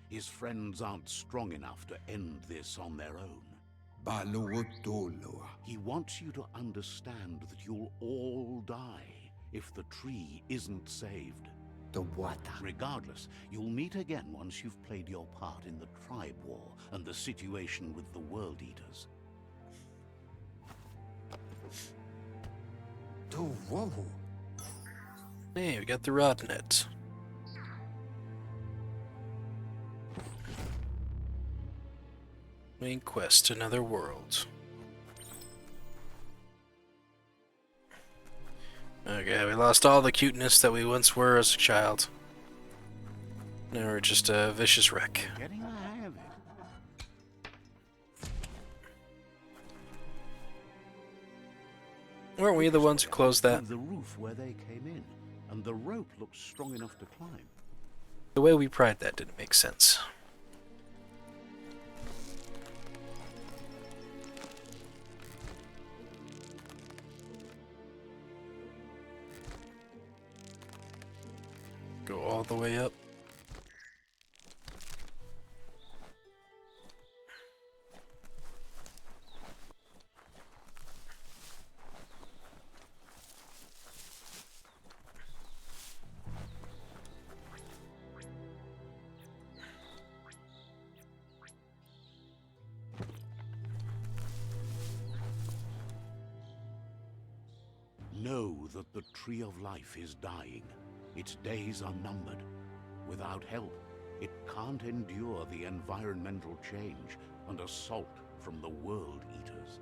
His friends aren't strong enough to end this on their own. He wants you to understand that you'll all die if the tree isn't saved. Regardless, you'll meet again once you've played your part in the tribe war and the situation with the World Eaters. Hey, we got the rod net. Main quest, another world. Okay, we lost all the cuteness that we once were as a child. Now we're just a vicious wreck. Getting the hang of it. Weren't we the ones who closed that? Through the roof where they came in, and the rope looks strong enough to climb. The way we pried that didn't make sense. Go all the way up. Know that the Tree of Life is dying. Its days are numbered. Without help, it can't endure the environmental change and assault from the World Eaters.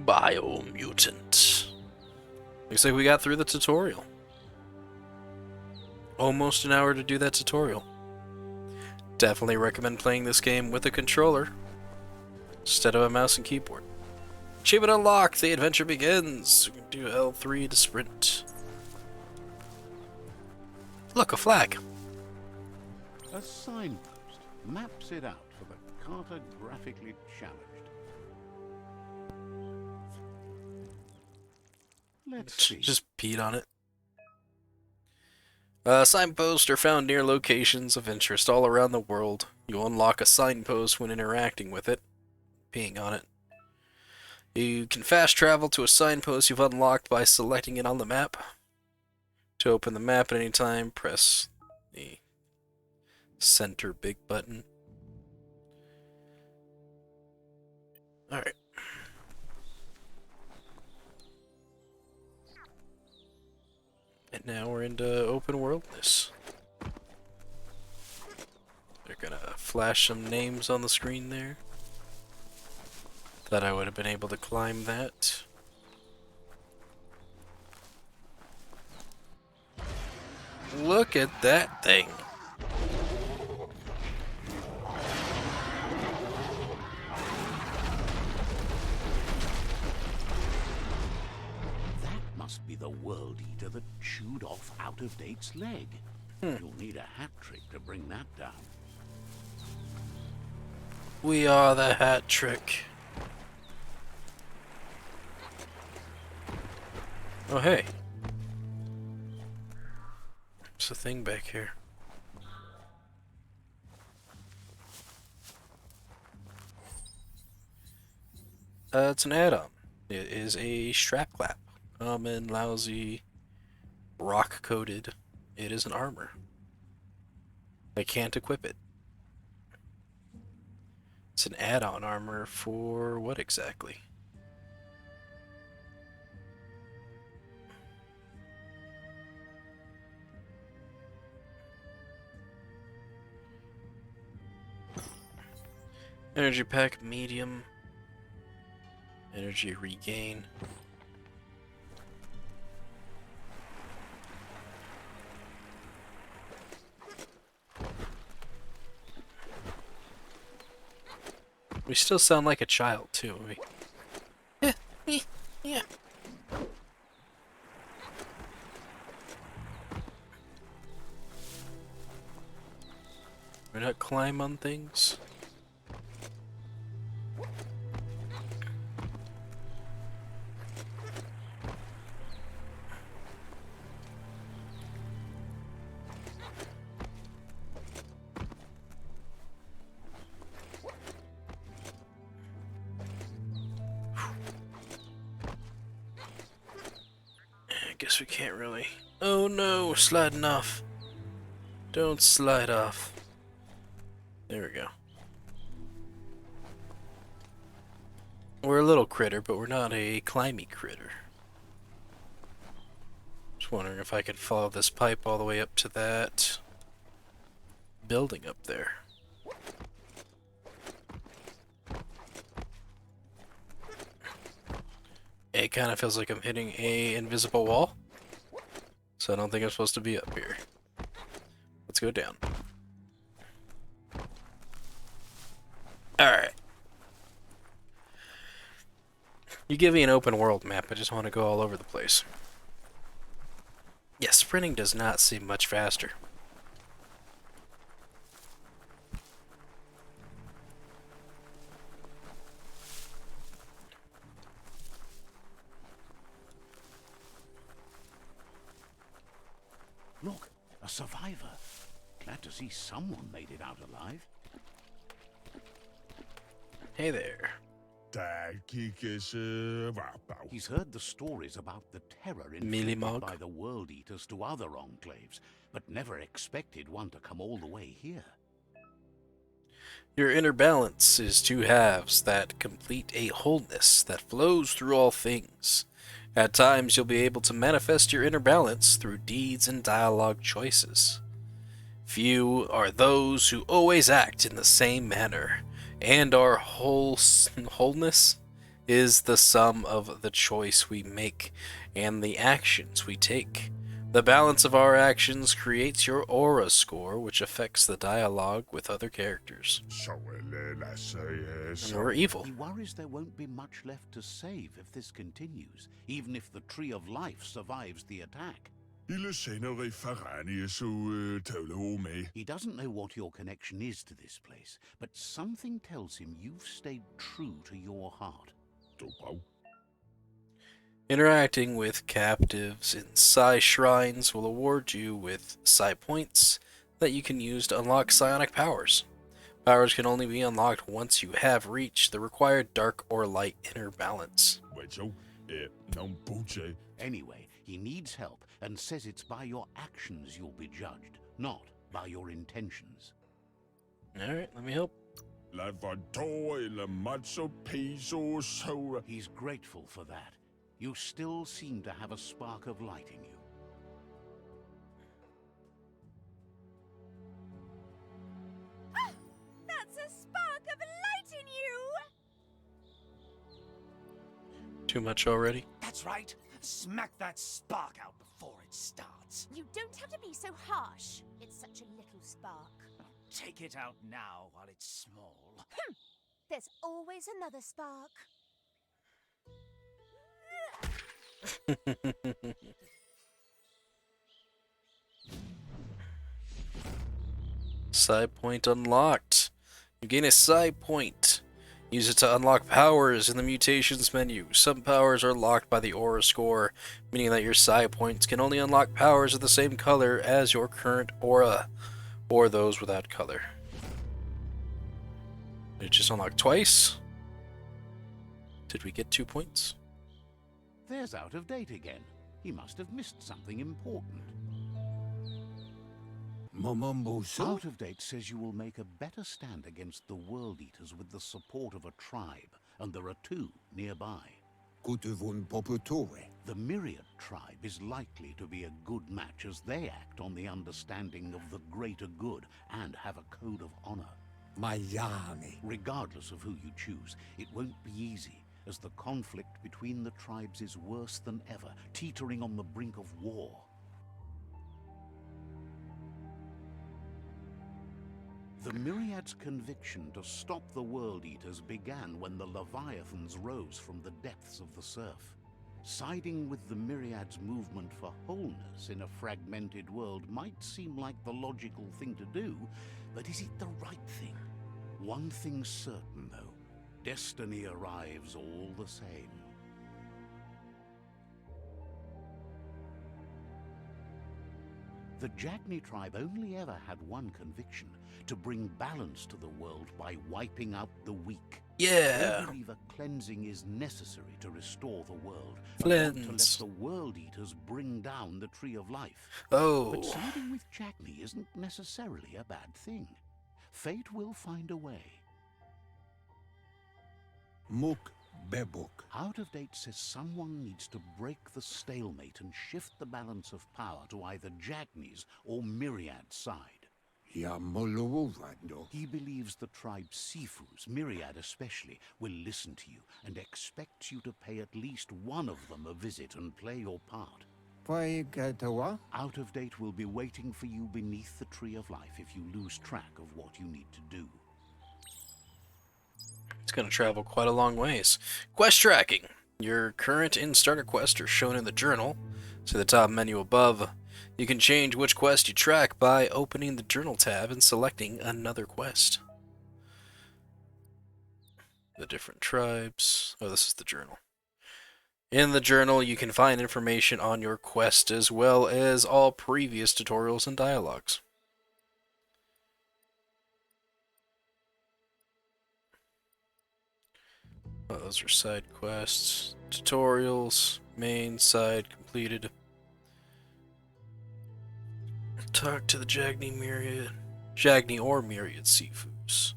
Biomutant. Looks like we got through the tutorial. Almost an hour to do that tutorial. Definitely recommend playing this game with a controller instead of a mouse and keyboard. Achievement unlocked! The adventure begins! We can do L3 to sprint. Look, a flag! A signpost maps it out for the cartographically challenged. Let's see. Just peed on it. Signposts are found near locations of interest all around the world. You unlock a signpost when interacting with it, peeing on it. You can fast travel to a signpost you've unlocked by selecting it on the map. To open the map at any time, press the center big button. Alright. And now we're into open worldness. They're gonna flash some names on the screen there. Thought I would have been able to climb that. Look at that thing. That must be the World Eater that chewed off Out-of-Date's leg. You'll need a hat trick to bring that down. We are the hat trick. Oh hey. There's a thing back here. It's an add-on. It is a strap clap. Common, lousy, rock-coated. It is an armor. I can't equip it. It's an add-on armor for what exactly? Energy pack, medium. Energy regain. We still sound like a child, too. Yeah. Why not climb on things? I guess we can't really. Oh no, we're sliding off. Don't slide off. There we go. We're a little critter, but we're not a climby critter. Just wondering if I could follow this pipe all the way up to that building up there. It kind of feels like I'm hitting a invisible wall. So I don't think I'm supposed to be up here. Let's go down. Alright. You give me an open world map, I just want to go all over the place. Yeah, sprinting does not seem much faster. Look, a survivor. Glad to see someone made it out alive. Hey there. He's heard the stories about the terror Mealy inflicted Mog. by the World Eaters to other enclaves, but never expected one to come all the way here. Your inner balance is two halves that complete a wholeness that flows through all things. At times, you'll be able to manifest your inner balance through deeds and dialogue choices. Few are those who always act in the same manner, and our wholeness is the sum of the choice we make and the actions we take. The balance of our actions creates your aura score, which affects the dialogue with other characters. And we're evil. He worries there won't be much left to save if this continues, even if the Tree of Life survives the attack. He doesn't know what your connection is to this place, but something tells him you've stayed true to your heart. Interacting with captives in Psi shrines will award you with Psi points that you can use to unlock psionic powers. Powers can only be unlocked once you have reached the required dark or light inner balance. Anyway, he needs help and says it's by your actions you'll be judged, not by your intentions. Alright, let me help. He's grateful for that. You still seem to have a spark of light in you. That's a spark of light in you! Too much already? That's right. Smack that spark out before it starts. You don't have to be so harsh. It's such a little spark. Take it out now while it's small. There's always another spark. Psi point unlocked. You gain a Psi point. Use it to unlock powers in the mutations menu. Some powers are locked by the aura score, meaning that your Psi points can only unlock powers of the same color as your current aura, or those without color. Did it just unlock twice? Did we get 2 points? There's out of date again. He must have missed something important. Out of date says you will make a better stand against the World Eaters with the support of a tribe, and there are 2 nearby. The Myriad tribe is likely to be a good match as they act on the understanding of the greater good and have a code of honor. Regardless of who you choose, it won't be easy, as the conflict between the tribes is worse than ever, teetering on the brink of war. The Myriad's conviction to stop the World Eaters began when the Leviathans rose from the depths of the surf. Siding with the Myriad's movement for wholeness in a fragmented world might seem like the logical thing to do, but is it the right thing? One thing's certain, though. Destiny arrives all the same. The Jagni tribe only ever had one conviction: to bring balance to the world by wiping out the weak. Yeah! They believe a cleansing is necessary to restore the world. Cleanse. To let the World Eaters bring down the Tree of Life. Oh! But siding with Jagni isn't necessarily a bad thing. Fate will find a way. Out of date says someone needs to break the stalemate and shift the balance of power to either Jagni's or Myriad's side. He believes the tribe Sifus, Myriad especially, will listen to you and expects you to pay at least one of them a visit and play your part. Out of Date will be waiting for you beneath the Tree of Life if you lose track of what you need to do. It's going to travel quite a long ways. Quest tracking. Your current and starter quests are shown in the journal. See the top menu above. You can change which quest you track by opening the journal tab and selecting another quest. The different tribes. Oh, this is the journal. In the journal, you can find information on your quest as well as all previous tutorials and dialogues. Oh, those are side quests. Tutorials, main side completed. Talk to the Jagni or Myriad Sifus.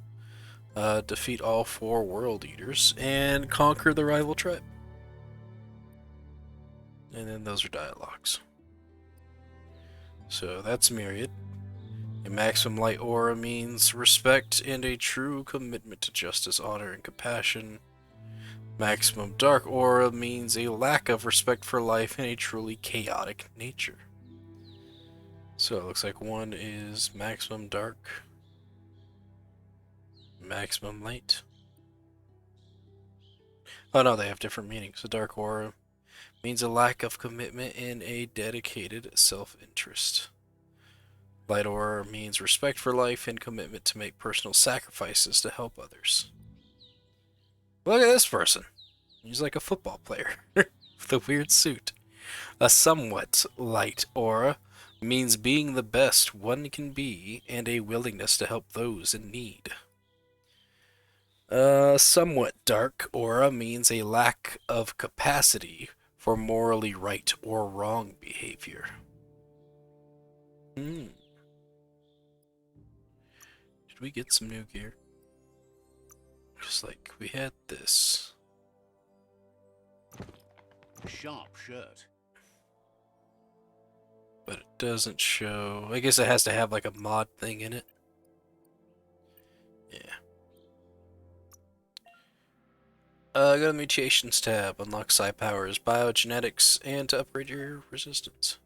Defeat all 4 World Eaters and conquer the rival tribe. And then those are dialogues. So that's Myriad. A maximum light aura means respect and a true commitment to justice, honor, and compassion. Maximum dark aura means a lack of respect for life and a truly chaotic nature. So it looks like one is maximum dark, maximum light. Oh no, they have different meanings. A dark aura means a lack of commitment and a dedicated self-interest. Light aura means respect for life and commitment to make personal sacrifices to help others. Look at this person. He's like a football player with a weird suit. A somewhat light aura means being the best one can be and a willingness to help those in need. Somewhat dark aura means a lack of capacity for morally right or wrong behavior. Did we get some new gear? Just like we had this. Sharp shirt. But it doesn't show. I guess it has to have like a mod thing in it. Yeah. Go to the Mutations tab. Unlock psi powers, biogenetics, and to upgrade your resistance.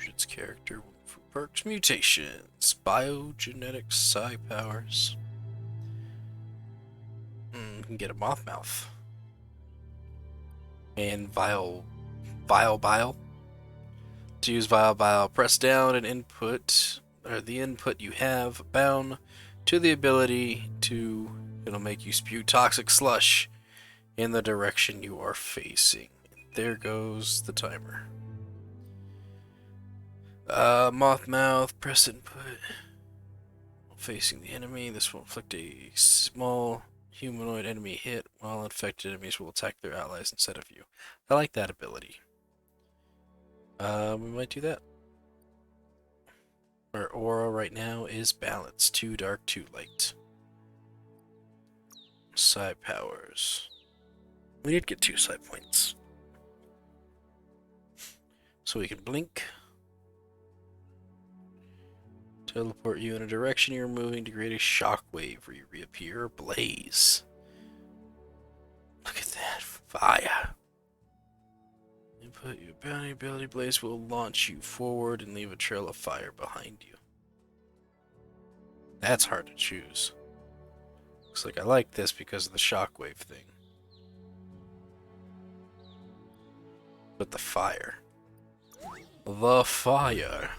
Its character perks, mutations, biogenetics, psi powers. You can get a moth mouth. And Bile. To use Bile, press down and input, or the input you have bound to the ability to, it'll make you spew toxic slush in the direction you are facing. There goes the timer. Moth mouth, press input. Facing the enemy, this will inflict a small humanoid enemy hit, while infected enemies will attack their allies instead of you. I like that ability. We might do that. Our aura right now is balanced. Too dark, too light. Psi powers. We did get 2 psi points. So we can blink. Teleport you in a direction you're moving to create a shockwave where you reappear or blaze. Look at that fire. Input your bounty ability blaze will launch you forward and leave a trail of fire behind you. That's hard to choose. Looks like I like this because of the shockwave thing. But the fire. The fire.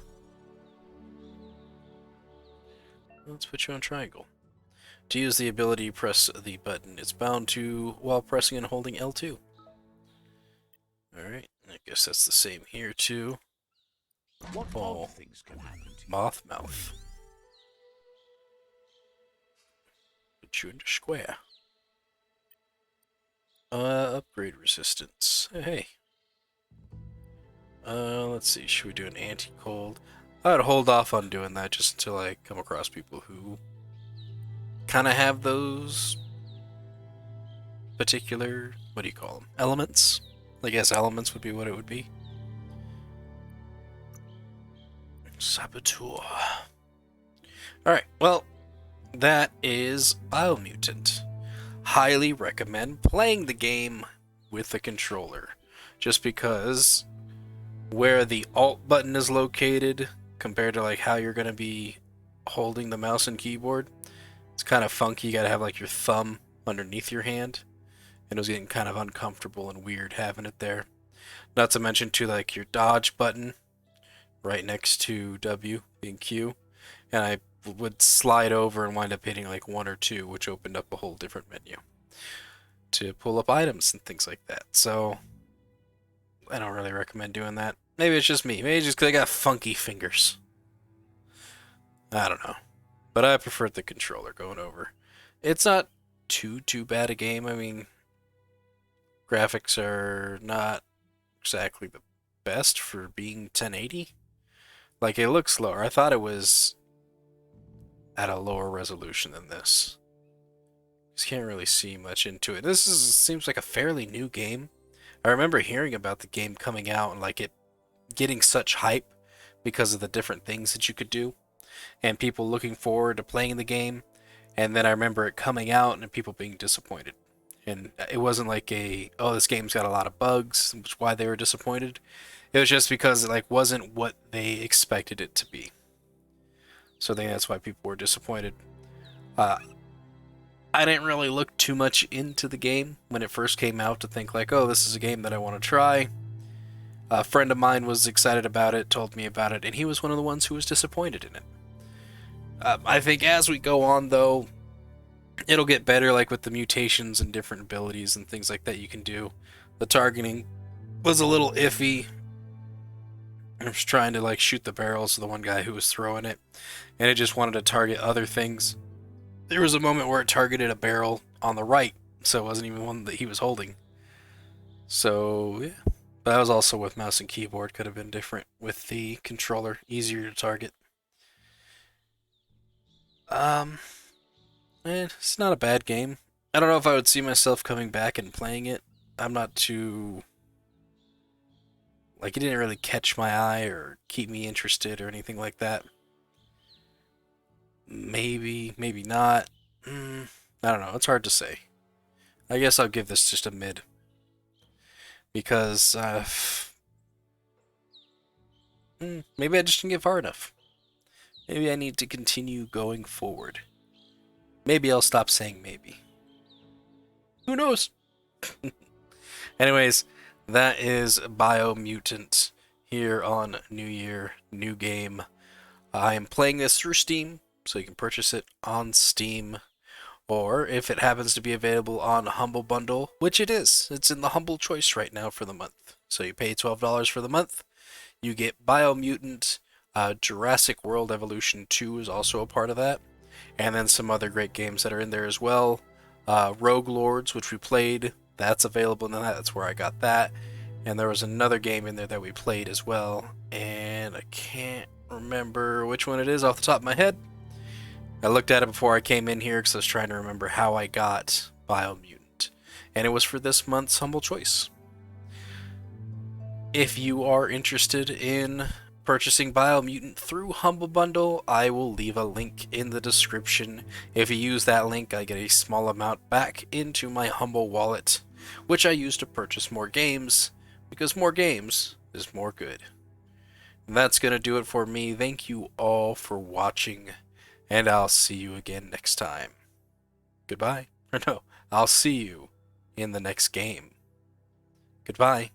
Let's put you on triangle. To use the ability, press the button it's bound to while pressing and holding L2. Alright, I guess that's the same here too. What odd things can happen to you? Moth mouth. Put you into square. Upgrade resistance. Hey. Let's see, should we do an anti-cold? I would hold off on doing that just until I come across people who kind of have those particular, what do you call them? Elements? I guess elements would be what it would be. Saboteur. Alright, well, that is Biomutant. Highly recommend playing the game with a controller. Just because where the Alt button is located compared to like how you're going to be holding the mouse and keyboard, it's kind of funky. You got to have like your thumb underneath your hand. And it was getting kind of uncomfortable and weird having it there. Not to mention too like your dodge button right next to W being Q. And I would slide over and wind up hitting like 1 or 2, which opened up a whole different menu to pull up items and things like that. So I don't really recommend doing that. Maybe it's just me. Maybe it's just because I got funky fingers. I don't know. But I prefer the controller going over. It's not too bad a game. I mean, graphics are not exactly the best for being 1080. Like, it looks lower. I thought it was at a lower resolution than this. Just can't really see much into it. Seems like a fairly new game. I remember hearing about the game coming out and like it getting such hype because of the different things that you could do and people looking forward to playing the game. And then I remember it coming out and people being disappointed. And it wasn't like oh, this game's got a lot of bugs, which is why they were disappointed. It was just because it like wasn't what they expected it to be. So I think that's why people were disappointed. I didn't really look too much into the game when it first came out to think like, oh, this is a game that I want to try. A friend of mine was excited about it, told me about it, and he was one of the ones who was disappointed in it. I think as we go on, though, it'll get better, like with the mutations and different abilities and things like that you can do. The targeting was a little iffy. I was trying to like shoot the barrels of the one guy who was throwing it, and it just wanted to target other things. There was a moment where it targeted a barrel on the right, so it wasn't even one that he was holding. So, yeah. But that was also with mouse and keyboard. Could have been different with the controller. Easier to target. It's not a bad game. I don't know if I would see myself coming back and playing it. I'm not too... Like, it didn't really catch my eye or keep me interested or anything like that. Maybe, maybe not. I don't know. It's hard to say. I guess I'll give this just a mid. Because, maybe I just didn't get far enough. Maybe I need to continue going forward. Maybe I'll stop saying maybe. Who knows? Anyways, that is Biomutant here on New Year, new game. I am playing this through Steam, so you can purchase it on Steam. Or if it happens to be available on Humble Bundle, which it is. It's in the Humble Choice right now for the month. So you pay $12 for the month. You get Biomutant. Jurassic World Evolution 2 is also a part of that. And then some other great games that are in there as well. Rogue Lords, which we played. That's available in that. That's where I got that. And there was another game in there that we played as well. And I can't remember which one it is off the top of my head. I looked at it before I came in here because I was trying to remember how I got Biomutant. And it was for this month's Humble Choice. If you are interested in purchasing Biomutant through Humble Bundle, I will leave a link in the description. If you use that link, I get a small amount back into my Humble wallet, which I use to purchase more games, because more games is more good. And that's going to do it for me. Thank you all for watching, and I'll see you again next time. Goodbye. Or no, I'll see you in the next game. Goodbye.